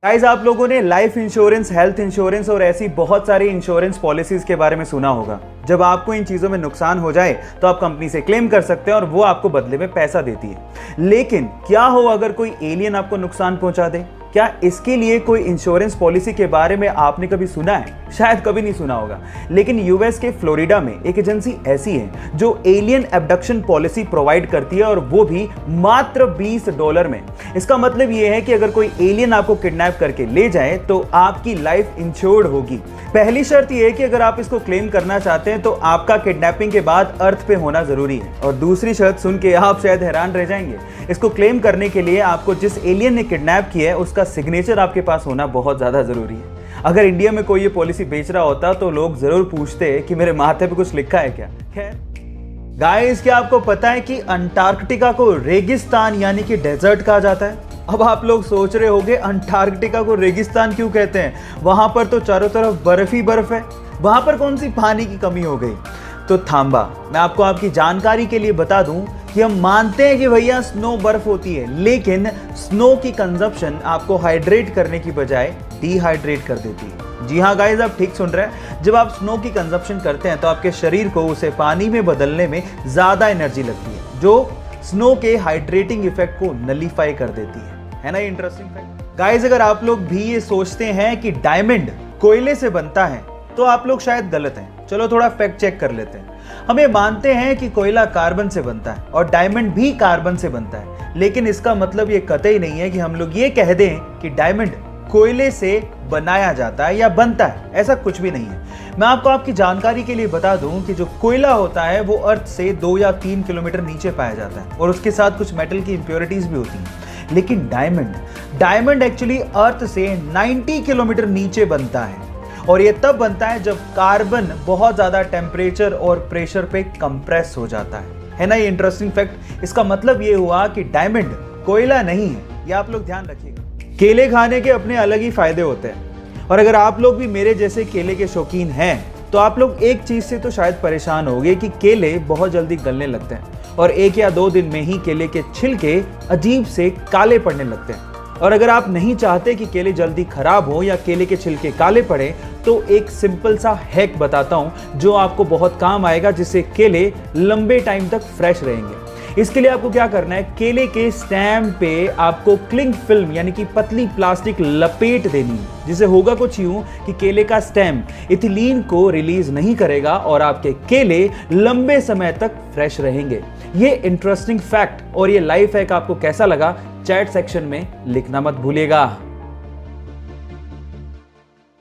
Guys, आप लोगों ने लाइफ इंश्योरेंस, हेल्थ इंश्योरेंस और ऐसी बहुत सारी इंश्योरेंस पॉलिसीज के बारे में सुना होगा। जब आपको इन चीजों में नुकसान हो जाए तो आप कंपनी से क्लेम कर सकते हैं और वो आपको बदले में पैसा देती है। लेकिन क्या हो अगर कोई एलियन आपको नुकसान पहुंचा दे? क्या इसके लिए कोई इंश्योरेंस पॉलिसी के बारे में आपने कभी सुना है? शायद कभी नहीं सुना होगा। लेकिन यूएस के फ्लोरिडा में एक एजेंसी ऐसी है जो एलियन एब्डक्शन पॉलिसी प्रोवाइड करती है, और वो भी मात्र $20 में। इसका मतलब ये है कि अगर कोई एलियन आपको किडनैप करके ले जाए तो आपकी लाइफ इंश्योर्ड होगी। पहली शर्त यह है कि अगर आप इसको क्लेम करना चाहते हैं तो आपका किडनैपिंग के बाद अर्थ पे होना जरूरी है। और दूसरी शर्त सुन के आप शायद हैरान रह जाएंगे। इसको क्लेम करने के लिए आपको जिस एलियन ने किडनैप किया है उसका सिग्नेचर आपके पास होना बहुत ज्यादा जरूरी है। अगर इंडिया में कोई ये पॉलिसी बेच रहा होता तो लोग जरूर पूछते कि मेरे माथे पे कुछ लिखा है क्या। खैर गाइस, क्या आपको पता है कि अंटार्कटिका को रेगिस्तान यानी कि डेजर्ट कहा जाता है? अब आप लोग सोच रहे होंगे अंटार्कटिका को रेगिस्तान क्यों कहते हैं? वहां पर तो चारों तरफ बर्फ ही बर्फ है, वहां पर कौन सी पानी की कमी हो गई? तो थांबा, मैं आपको आपकी जानकारी के लिए बता दूं कि हम मानते हैं कि भैया स्नो बर्फ होती है, लेकिन स्नो की कंजप्शन आपको हाइड्रेट करने की बजाय डिहाइड्रेट कर देती है। जी हाँ गाइस, आप ठीक सुन रहे हैं। जब आप स्नो की कंजप्शन करते हैं तो आपके शरीर को उसे पानी में बदलने में ज्यादा एनर्जी लगती है, जो स्नो के हाइड्रेटिंग इफेक्ट को नलीफाई कर देती है ना। इंटरेस्टिंग फैक्ट गाइस, अगर आप लोग भी ये सोचते हैं कि डायमंड कोयले से बनता है तो आप लोग शायद गलत हैं। चलो थोड़ा फैक्ट चेक कर लेते हैं। हम ये मानते हैं कि कोयला कार्बन से बनता है और डायमंड भी कार्बन से बनता है, लेकिन इसका मतलब ये कतई नहीं है कि हम लोग ये कह दें कि डायमंड कोयले से बनाया जाता है या बनता है। ऐसा कुछ भी नहीं है। मैं आपको आपकी जानकारी के लिए बता दूं कि जो कोयला होता है वो अर्थ से 2 या 3 किलोमीटर नीचे पाया जाता है और उसके साथ कुछ मेटल की इंप्योरिटीज भी होती हैं। लेकिन डायमंड एक्चुअली अर्थ से 90 किलोमीटर नीचे बनता है, और ये तब बनता है जब कार्बन बहुत ज्यादा टेम्परेचर और प्रेशर पे कंप्रेस हो जाता है ना। ये इंटरेस्टिंग फैक्ट। इसका मतलब ये हुआ कि डायमंड कोयला नहीं है, ये आप लोग ध्यान रखिएगा। केले खाने के अपने अलग ही फायदे होते हैं, और अगर आप लोग भी मेरे जैसे केले के शौकीन हैं तो आप लोग एक चीज से तो शायद परेशान होंगे कि केले बहुत जल्दी गलने लगते हैं, और 1 या 2 दिन में ही केले के छिलके अजीब से काले पड़ने लगते हैं। और अगर आप नहीं चाहते कि केले जल्दी खराब हो या केले के छिलके काले पड़े तो एक सिंपल सा हैक बताता हूं जो आपको बहुत काम आएगा, जिससे केले लंबे टाइम तक फ्रेश रहेंगे। इसके लिए आपको क्या करना है, केले के स्टेम पे आपको क्लिंग फिल्म यानी कि पतली प्लास्टिक लपेट देनी है, जिसे होगा कुछ यूं कि केले का स्टेम इथिलीन को रिलीज नहीं करेगा और आपके केले लंबे समय तक फ्रेश रहेंगे। ये इंटरेस्टिंग फैक्ट और ये लाइफ हैक आपको कैसा लगा चैट सेक्शन में लिखना मत भूलिएगा।